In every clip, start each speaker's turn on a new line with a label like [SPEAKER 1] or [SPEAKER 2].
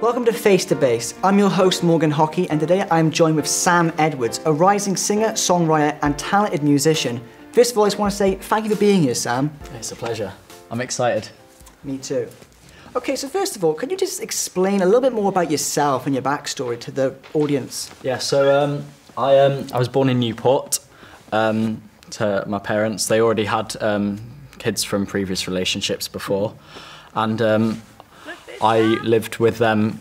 [SPEAKER 1] Welcome to face2bass. I'm your host Morgan Hockey, and today I'm joined with Sam Edwards, a rising singer, songwriter and talented musician. First of all, I just want to say thank you for being here, Sam.
[SPEAKER 2] It's a pleasure. I'm excited.
[SPEAKER 1] Me too. Okay, so first of all, can you just explain a little bit more about yourself and your backstory to the audience?
[SPEAKER 2] Yeah, so I was born in Newport to my parents. They already had kids from previous relationships before, and I lived with them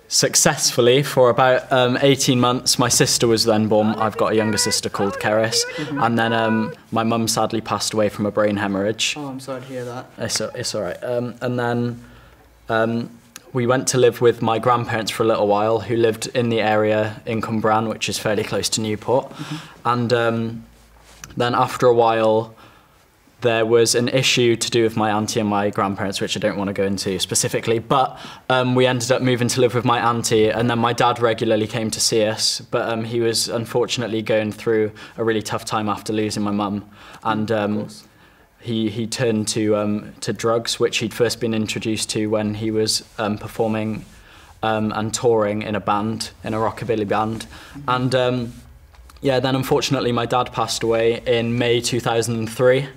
[SPEAKER 2] successfully for about 18 months. My sister was then born. I've got a younger sister called Keris, and then my mum sadly passed away from a brain hemorrhage.
[SPEAKER 1] Oh, I'm sorry to hear that.
[SPEAKER 2] It's all right. And then we went to live with my grandparents for a little while, who lived in the area in Cumbran, which is fairly close to Newport. And then after a while, there was an issue to do with my auntie and my grandparents, which I don't want to go into specifically, but we ended up moving to live with my auntie, and then my dad regularly came to see us, but he was unfortunately going through a really tough time after losing my mum, and he turned to drugs, which he'd first been introduced to when he was performing and touring in a band, in a rockabilly band, and yeah, then unfortunately my dad passed away in May 2003.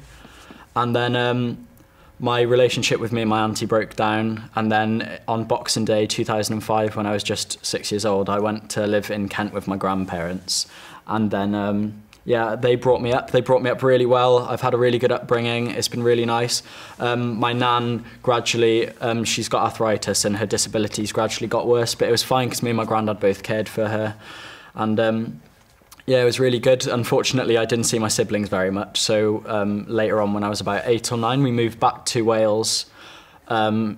[SPEAKER 2] And then my relationship with me and my auntie broke down, and then on Boxing Day 2005, when I was just 6 years old, I went to live in Kent with my grandparents. And then, yeah, they brought me up. They brought me up really well. I've had a really good upbringing. It's been really nice. My nan gradually, she's got arthritis, and her disabilities gradually got worse, but it was fine because me and my granddad both cared for her. And yeah, it was really good. Unfortunately, I didn't see my siblings very much. So later on, when I was about 8 or 9, we moved back to Wales in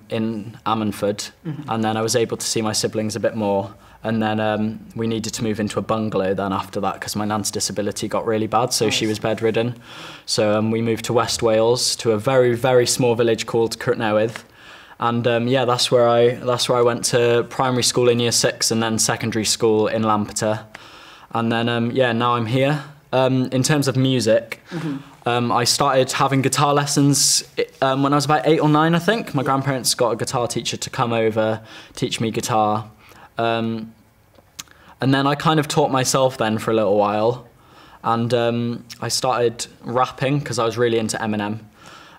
[SPEAKER 2] Ammanford. And then I was able to see my siblings a bit more. And then we needed to move into a bungalow then after that, because my nan's disability got really bad. So she was bedridden. So we moved to West Wales, to a very, very small village called Cwrtnewydd. And yeah, that's where I went to primary school in year 6 and then secondary school in Lampeter. And then, yeah, now I'm here. In terms of music, I started having guitar lessons when I was about 8 or 9, I think. My grandparents got a guitar teacher to come over, teach me guitar. And then I kind of taught myself then for a little while. And I started rapping because I was really into Eminem.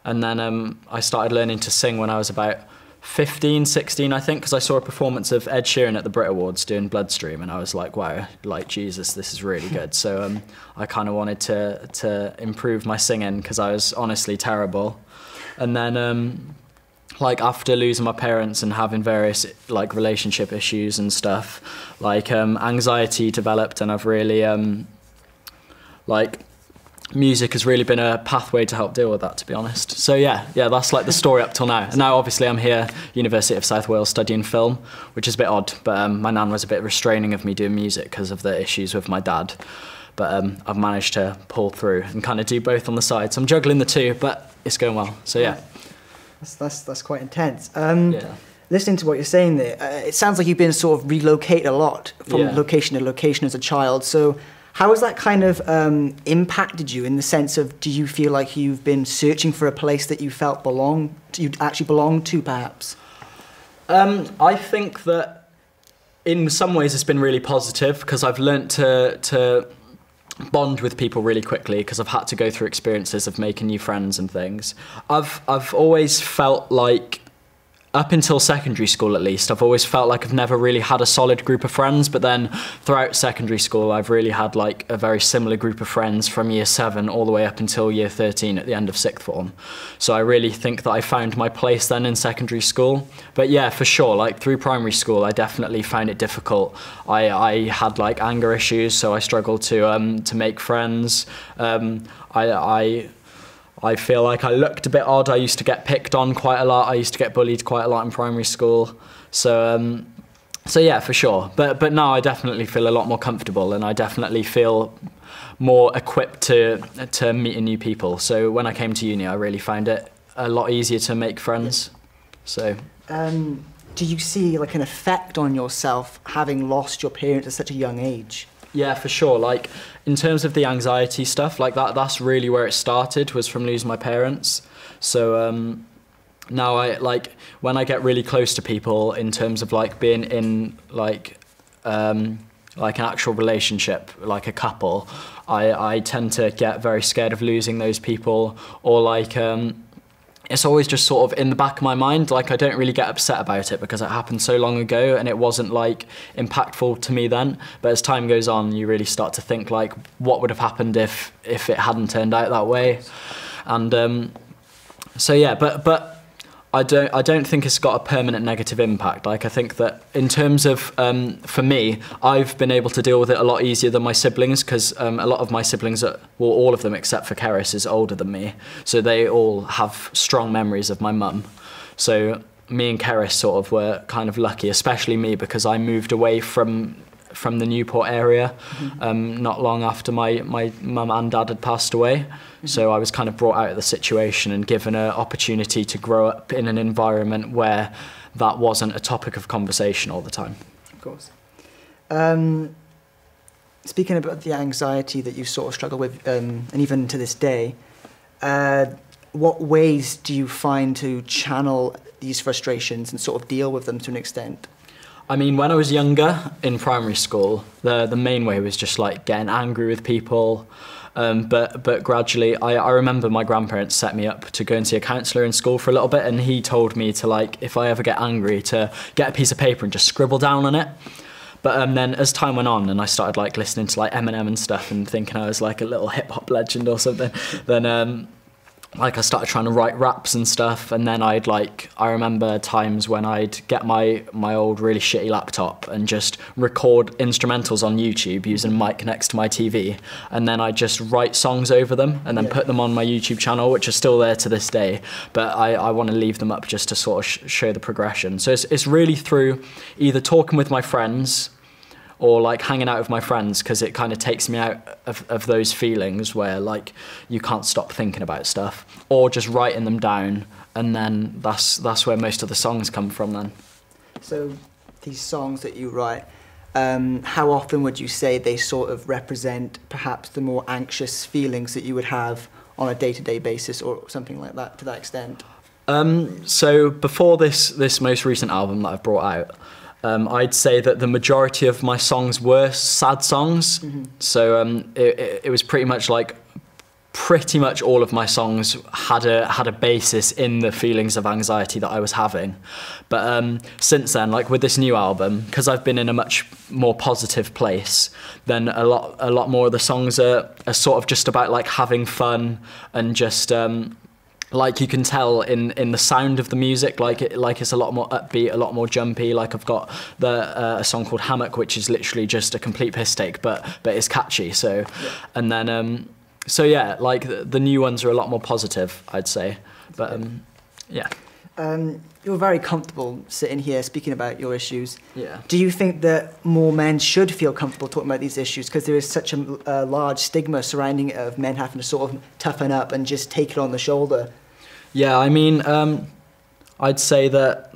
[SPEAKER 2] And then I started learning to sing when I was about 15, 16, I think, because I saw a performance of Ed Sheeran at the Brit Awards doing Bloodstream, and I was like, wow, like, Jesus, this is really good. So I kind of wanted to improve my singing because I was honestly terrible. And then, like, after losing my parents and having various, like, relationship issues and stuff, like, anxiety developed, and I've really, like, music has really been a pathway to help deal with that, to be honest. So yeah, that's like the story up till now. And now obviously I'm here, University of South Wales, studying film, which is a bit odd, but my nan was a bit restraining of me doing music because of the issues with my dad. But I've managed to pull through and kind of do both on the side. So I'm juggling the two, but it's going well. So yeah.
[SPEAKER 1] That's quite intense.
[SPEAKER 2] Yeah.
[SPEAKER 1] Listening to what you're saying there, it sounds like you've been sort of relocated a lot from location to location as a child. So how has that kind of impacted you in the sense of, do you feel like you've been searching for a place that you felt you actually belonged to, perhaps?
[SPEAKER 2] I think that in some ways it's been really positive because I've learnt to bond with people really quickly because I've had to go through experiences of making new friends and things. I've always felt like, up until secondary school at least, I've always felt like I've never really had a solid group of friends, but then throughout secondary school I've really had like a very similar group of friends from year 7 all the way up until year 13 at the end of 6th form. So I really think that I found my place then in secondary school. But yeah, for sure, like through primary school I definitely found it difficult. I had like anger issues, so I struggled to make friends. I feel like I looked a bit odd. I used to get picked on quite a lot. I used to get bullied quite a lot in primary school. So yeah, for sure. But now I definitely feel a lot more comfortable, and I definitely feel more equipped to meeting new people. So when I came to uni, I really found it a lot easier to make friends. So.
[SPEAKER 1] Do you see like an effect on yourself having lost your parents at such a young age?
[SPEAKER 2] Yeah, for sure. Like, in terms of the anxiety stuff, like that's really where it started, was from losing my parents. So now I like when I get really close to people in terms of like being in like an actual relationship, like a couple, I tend to get very scared of losing those people, or like it's always just sort of in the back of my mind. Like I don't really get upset about it because it happened so long ago and it wasn't like impactful to me then. But as time goes on, you really start to think like, what would have happened if it hadn't turned out that way? And so yeah, but I don't think it's got a permanent negative impact. Like I think that in terms of for me, I've been able to deal with it a lot easier than my siblings, because a lot of my siblings are, well, all of them except for Keris is older than me, so they all have strong memories of my mum. So me and Keris sort of were kind of lucky, especially me, because I moved away from the Newport area not long after my mum and dad had passed away. So I was kind of brought out of the situation and given an opportunity to grow up in an environment where that wasn't a topic of conversation all the time.
[SPEAKER 1] Of course. Speaking about the anxiety that you sort of struggle with, and even to this day, what ways do you find to channel these frustrations and sort of deal with them to an extent?
[SPEAKER 2] I mean, when I was younger, in primary school, the main way was just like getting angry with people. But gradually, I remember my grandparents set me up to go and see a counsellor in school for a little bit, and he told me to, like, if I ever get angry, to get a piece of paper and just scribble down on it. But then as time went on and I started like listening to like Eminem and stuff and thinking I was like a little hip hop legend or something, then like I started trying to write raps and stuff, and then I remember times when I'd get my old really shitty laptop and just record instrumentals on YouTube using a mic next to my TV, and then I'd just write songs over them and then put them on my YouTube channel, which are still there to this day, but I want to leave them up just to sort of show the progression. So it's really through either talking with my friends or like hanging out with my friends, because it kind of takes me out of those feelings where like you can't stop thinking about stuff, or just writing them down, and then that's where most of the songs come from then.
[SPEAKER 1] So these songs that you write, how often would you say they sort of represent perhaps the more anxious feelings that you would have on a day-to-day basis or something like that, to that extent?
[SPEAKER 2] So before this most recent album that I've brought out, I'd say that the majority of my songs were sad songs. Mm-hmm. So it was pretty much all of my songs had a basis in the feelings of anxiety that I was having. But since then, like with this new album, because I've been in a much more positive place, then a lot more of the songs are sort of just about like having fun and just like you can tell in the sound of the music, like it's a lot more upbeat, a lot more jumpy. Like I've got a song called Hammock, which is literally just a complete piss take, but it's catchy. So, and then so yeah, like the new ones are a lot more positive, I'd say. But yeah.
[SPEAKER 1] You're very comfortable sitting here speaking about your issues.
[SPEAKER 2] Yeah.
[SPEAKER 1] Do you think that more men should feel comfortable talking about these issues, because there is such a large stigma surrounding it of men having to sort of toughen up and just take it on the shoulder?
[SPEAKER 2] Yeah, I mean, I'd say that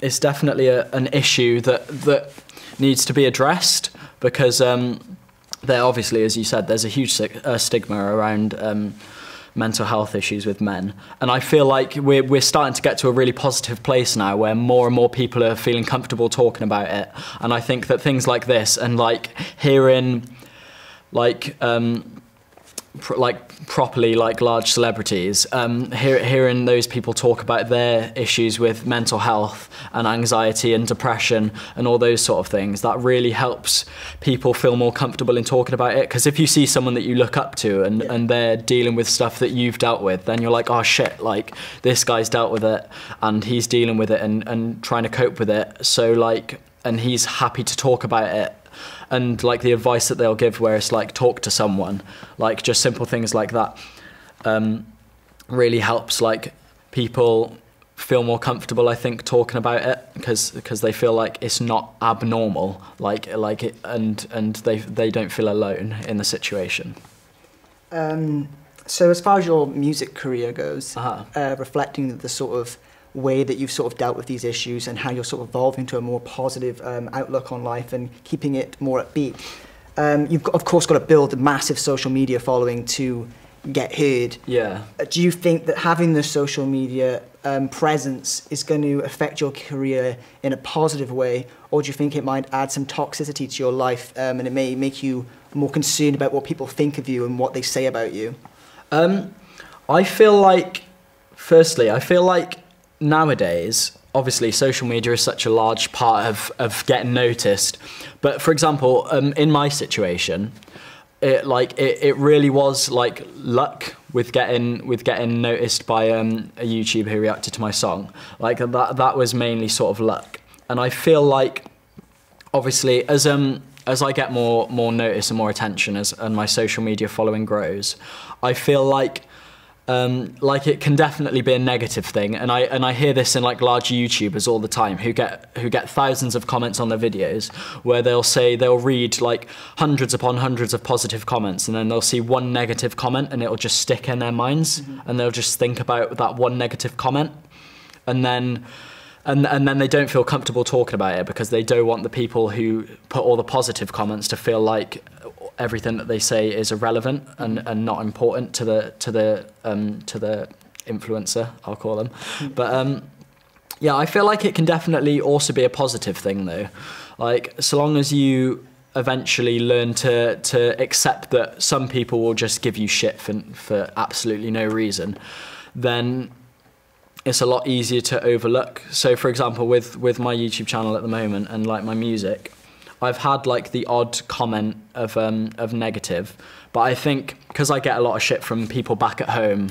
[SPEAKER 2] it's definitely an issue that needs to be addressed, because there obviously, as you said, there's a huge stigma around mental health issues with men, and I feel like we're starting to get to a really positive place now where more and more people are feeling comfortable talking about it. And I think that things like this and like hearing properly like large celebrities, hearing those people talk about their issues with mental health and anxiety and depression and all those sort of things, that really helps people feel more comfortable in talking about it. Because if you see someone that you look up to and they're dealing with stuff that you've dealt with, then you're like, oh shit, like this guy's dealt with it and he's dealing with it and trying to cope with it, so like, and he's happy to talk about it. And like the advice that they'll give, where it's like talk to someone, like just simple things like that, really helps like people feel more comfortable, I think, talking about it, because they feel like it's not abnormal, like it, and they don't feel alone in the situation.
[SPEAKER 1] So as far as your music career goes, reflecting the sort of way that you've sort of dealt with these issues and how you're sort of evolving to a more positive outlook on life and keeping it more upbeat, you've got, of course, got to build a massive social media following to get heard.
[SPEAKER 2] Yeah.
[SPEAKER 1] Do you think that having the social media presence is going to affect your career in a positive way, or do you think it might add some toxicity to your life, and it may make you more concerned about what people think of you and what they say about you?
[SPEAKER 2] I feel like, firstly, nowadays, obviously social media is such a large part of getting noticed. But for example, in my situation, it really was like luck with getting noticed by a YouTuber who reacted to my song. Like that was mainly sort of luck. And I feel like, obviously, as I get more notice and more attention and my social media following grows, I feel like it can definitely be a negative thing, and I hear this in like large YouTubers all the time who get thousands of comments on their videos, where they'll read like hundreds upon hundreds of positive comments, and then they'll see one negative comment and it'll just stick in their minds, and they'll just think about that one negative comment, and then they don't feel comfortable talking about it because they don't want the people who put all the positive comments to feel like everything that they say is irrelevant and not important to the influencer, I'll call them. But yeah, I feel like it can definitely also be a positive thing though. Like, so long as you eventually learn to accept that some people will just give you shit for absolutely no reason, then it's a lot easier to overlook. So for example, with my YouTube channel at the moment and like my music, I've had like the odd comment of negative, but I think because I get a lot of shit from people back at home,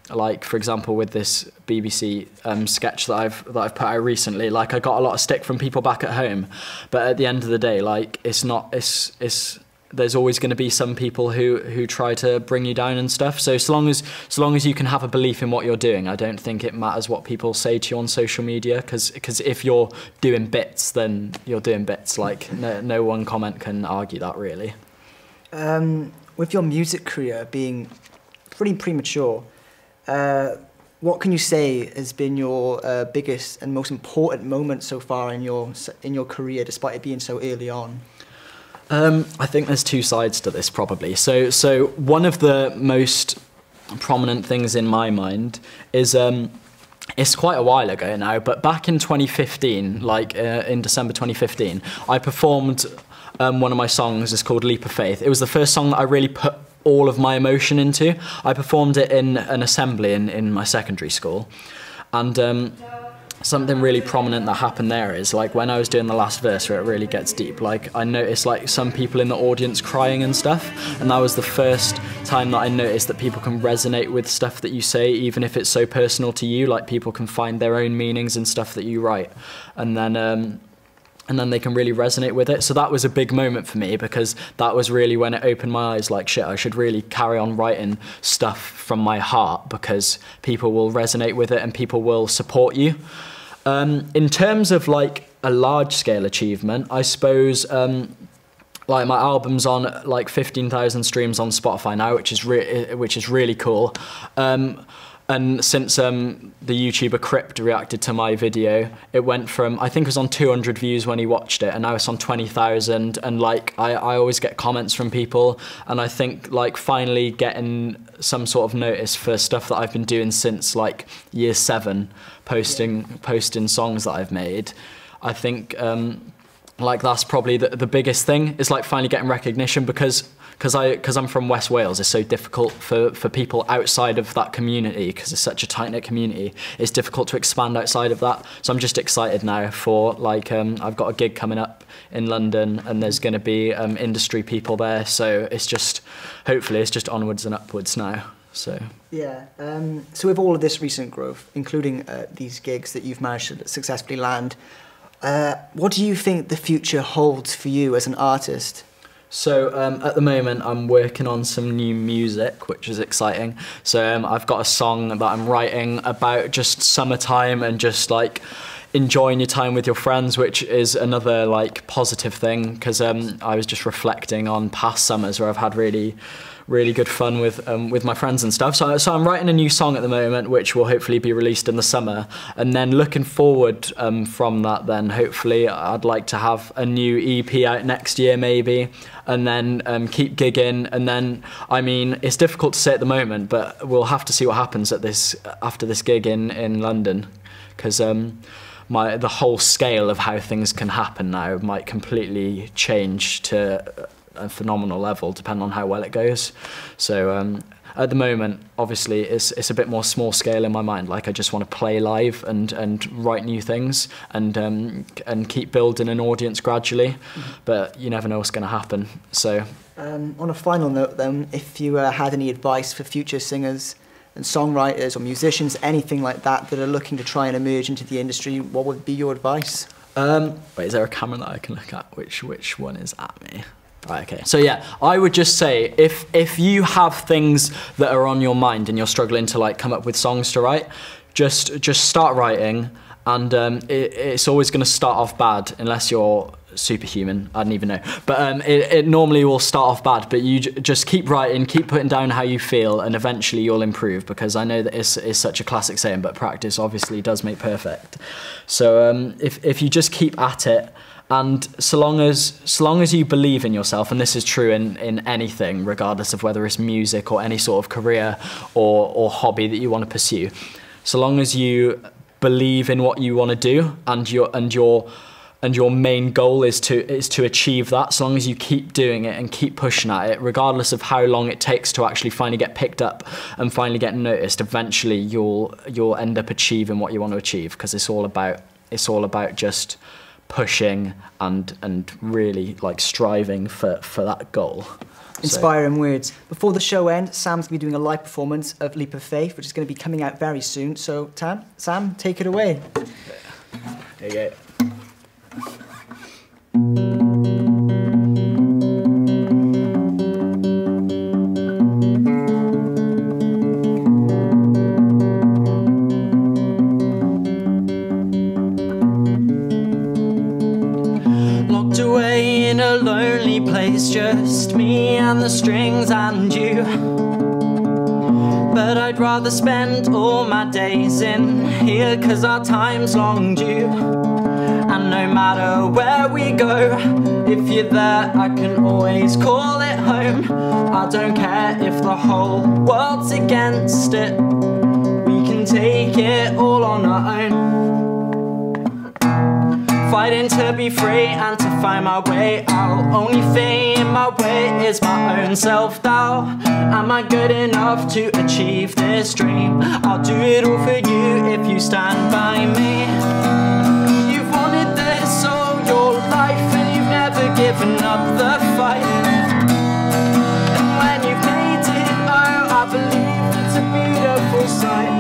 [SPEAKER 2] like for example with this BBC sketch that I've put out recently, like I got a lot of stick from people back at home, but at the end of the day, like there's always going to be some people who try to bring you down and stuff. So so long as you can have a belief in what you're doing, I don't think it matters what people say to you on social media, because if you're doing bits, then you're doing bits. Like no one comment can argue that, really.
[SPEAKER 1] With your music career being pretty premature, what can you say has been your biggest and most important moment so far in your career, despite it being so early on?
[SPEAKER 2] I think there's two sides to this, probably. So one of the most prominent things in my mind is, it's quite a while ago now, but back in 2015, like in December 2015, I performed one of my songs. It's called Leap of Faith. It was the first song that I really put all of my emotion into. I performed it in an assembly in my secondary school, and something really prominent that happened there is, like, when I was doing the last verse where it really gets deep, like I noticed like some people in the audience crying and stuff, and that was the first time that I noticed that people can resonate with stuff that you say, even if it's so personal to you. Like, people can find their own meanings in stuff that you write, and then they can really resonate with it. So that was a big moment for me, because that was really when it opened my eyes, like, shit, I should really carry on writing stuff from my heart, because people will resonate with it and people will support you. In terms of like a large scale achievement, I suppose, like my album's on like 15,000 streams on Spotify now, which is really cool. And since the YouTuber Crypt reacted to my video, it went from, I think it was on 200 views when he watched it, and now it's on 20,000. And like I always get comments from people, and I think like finally getting some sort of notice for stuff that I've been doing since like year 7, posting songs that I've made. I think like that's probably the biggest thing, is like finally getting recognition, because I'm from West Wales, it's so difficult for people outside of that community, because it's such a tight-knit community. It's difficult to expand outside of that. So I'm just excited now for, like, I've got a gig coming up in London, and there's going to be industry people there. So it's just, hopefully, it's just onwards and upwards now. So
[SPEAKER 1] yeah. So with all of this recent growth, including these gigs that you've managed to successfully land, what do you think the future holds for you as an artist?
[SPEAKER 2] So at the moment I'm working on some new music, which is exciting. So I've got a song that I'm writing about just summertime and just like enjoying your time with your friends, which is another like positive thing, because I was just reflecting on past summers where I've had really really good fun with my friends and stuff. So I'm writing a new song at the moment, which will hopefully be released in the summer. And then looking forward from that, then hopefully I'd like to have a new EP out next year maybe, and then keep gigging. And then, I mean, it's difficult to say at the moment, but we'll have to see what happens at after this gig in London, because the whole scale of how things can happen now might completely change to a phenomenal level depending on how well it goes. So at the moment, obviously, it's a bit more small scale in my mind. Like, I just want to play live and write new things and keep building an audience gradually. But you never know what's going to happen. So
[SPEAKER 1] on a final note, then, if you had any advice for future singers and songwriters or musicians, anything like that, that are looking to try and emerge into the industry, what would be your advice?
[SPEAKER 2] Wait, is there a camera that I can look at? Which one is at me? Right, okay. So yeah, I would just say if you have things that are on your mind and you're struggling to like come up with songs to write, just start writing, and it's always going to start off bad unless you're superhuman. I don't even know, but it normally will start off bad. But you just keep writing, keep putting down how you feel, and eventually you'll improve. Because I know that it's such a classic saying, but practice obviously does make perfect. So if you just keep at it. And so long as you believe in yourself, and this is true in anything, regardless of whether it's music or any sort of career or hobby that you want to pursue, so long as you believe in what you want to do and your main goal is to achieve that, so long as you keep doing it and keep pushing at it, regardless of how long it takes to actually finally get picked up and finally get noticed, eventually you'll end up achieving what you want to achieve, because it's all about just pushing and really like striving for that goal.
[SPEAKER 1] Inspiring words. Before the show ends, Sam's going to be doing a live performance of Leap of Faith, which is going to be coming out very soon. So Sam, take it away.
[SPEAKER 2] There you go.
[SPEAKER 3] Place, just me and the strings and you. But I'd rather spend all my days in here, 'cause our time's long due. And no matter where we go, if you're there, I can always call it home. I don't care if the whole world's against it, we can take it all on our own. Fighting to be free and to find my way out. Only thing in my way is my own self-doubt. Am I good enough to achieve this dream? I'll do it all for you if you stand by me. You've wanted this all your life and you've never given up the fight. And when you've made it, oh, I believe it's a beautiful sight.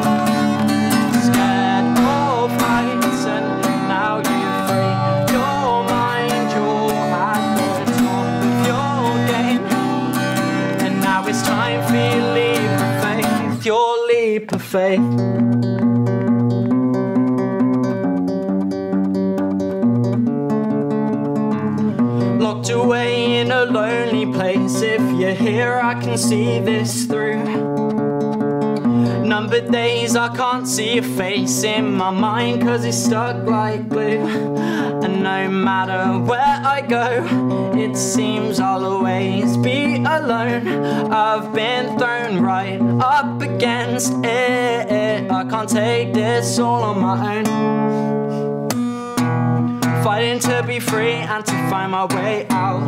[SPEAKER 3] Scared of heights and now you time for your leap of faith, your leap of faith. Locked away in a lonely place, if you're here I can see this through. Numbered days I can't see your face in my mind, 'cause it's stuck like glue. And no matter where I go, it seems I'll always be alone. I've been thrown right up against it, I can't take this all on my own. Fighting to be free and to find my way out.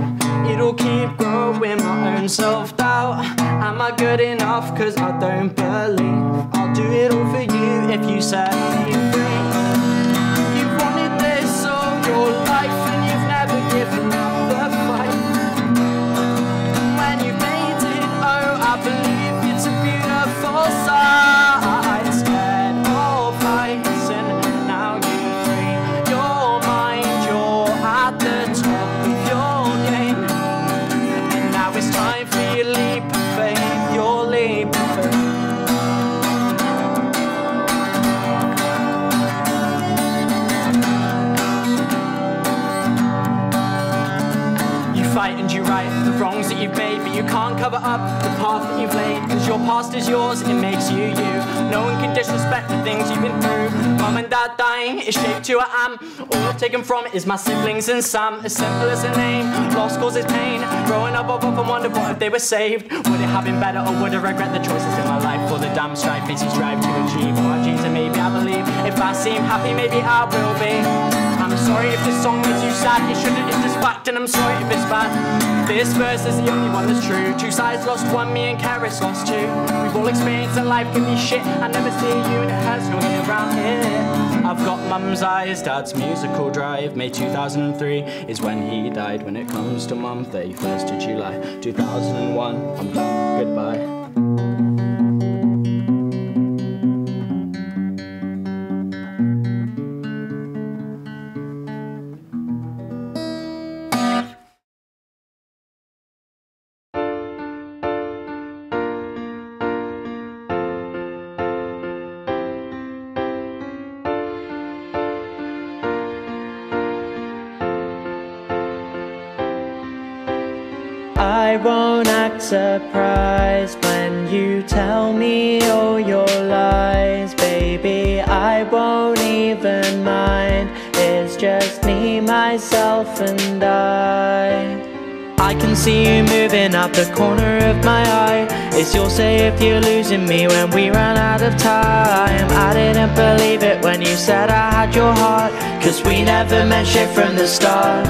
[SPEAKER 3] It'll keep growing my own self-doubt. Am I good enough? 'Cause I don't believe I'll do it all for you if you set me free. You've wanted this all your life and you've never given up the fight. When you've made it, oh, I believe it's a beautiful sight. Scared of heights and now you're free. Your mind, you're at the top of your game. And now it's time for your leap of faith, your leap of faith. You fight and you right the wrongs that you've made, but you can't cover up the past past is yours, it makes you you. No one can disrespect the things you've been through. Mum and dad dying is shaped who I am. All I've taken from it is my siblings and Sam. As simple as a name, loss causes pain. Growing up, I've often wondered what if they were saved. Would it have been better, or would I regret the choices in my life? For the damn strife makes you strive to achieve. Oh, geez, and maybe I believe if I seem happy, maybe I will be. I'm sorry if this song makes you sad. It shouldn't, it's just fact, and I'm sorry if it's bad. This verse is the only one that's true. Two sides lost one, me and Karis lost two. We've all experienced that life can be shit. I never see you and it hurts no here around here. I've got mum's eyes, dad's musical drive. May 2003 is when he died. When it comes to mum, 31st of July 2001. I'm done, goodbye.
[SPEAKER 4] I won't act surprised when you tell me all your lies, baby. I won't even mind. It's just me, myself and I can see you moving out the corner of my eye. It's your say if you're losing me when we ran out of time. I didn't believe it when you said I had your heart, 'cause we never meant shit from the start.